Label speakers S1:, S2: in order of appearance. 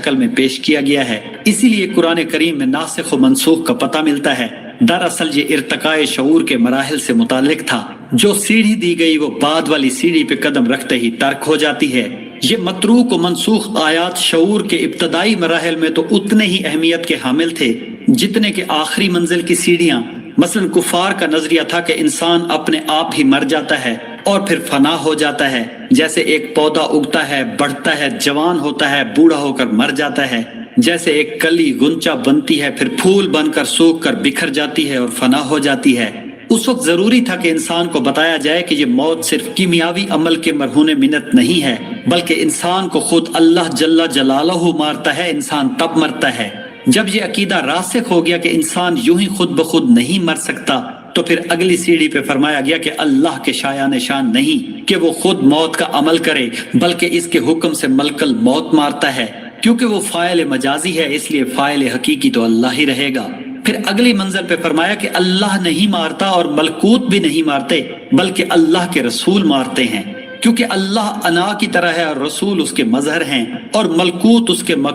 S1: شکل میں پیش کیا گیا ہے، اسی لیے قرآن کریم میں ناسخ و منسوخ کا پتہ ملتا ہے۔ دراصل یہ ارتقاء شعور کے مراحل سے متعلق تھا۔ جو سیڑھی دی گئی وہ بعد والی سیڑھی پہ قدم رکھتے ہی ترک ہو جاتی ہے۔ یہ متروک و منسوخ آیات شعور کے ابتدائی مراحل میں تو اتنے ہی اہمیت کے حامل تھے جتنے کہ آخری منزل کی سیڑھیاں۔ مثلا کفار کا نظریہ تھا کہ انسان اپنے آپ ہی مر جاتا ہے اور پھر فنا ہو جاتا ہے، جیسے ایک پودا اگتا ہے، بڑھتا ہے، جوان ہوتا ہے، بوڑھا ہو کر مر جاتا ہے، جیسے ایک کلی غنچہ بنتی ہے، پھر پھول بن کر سوکھ کر بکھر جاتی ہے اور فنا ہو جاتی ہے۔ اس وقت ضروری تھا کہ انسان کو بتایا جائے کہ یہ موت صرف کیمیاوی عمل کے مرہون منت نہیں ہے، بلکہ انسان کو خود اللہ جل جلالہ مارتا ہے، انسان تب مرتا ہے۔ جب یہ عقیدہ راسخ ہو گیا کہ انسان یوں ہی خود بخود نہیں مر سکتا، تو پھر اگلی سیڑھی پہ فرمایا گیا کہ اللہ کے شایان نشان نہیں کہ وہ خود موت کا عمل کرے، بلکہ اس کے حکم سے ملک الموت مارتا ہے۔ کیونکہ وہ فاعل مجازی ہے، اس لیے فاعل حقیقی تو اللہ ہی رہے گا۔ پھر اگلی منزل پہ فرمایا کہ اللہ نہیں مارتا اور ملکوت بھی نہیں مارتے، بلکہ اللہ کے رسول مارتے ہیں، کیونکہ اللہ انا کی طرح ہے اور رسول اس کے مظہر ہیں اور ملکوت اس کے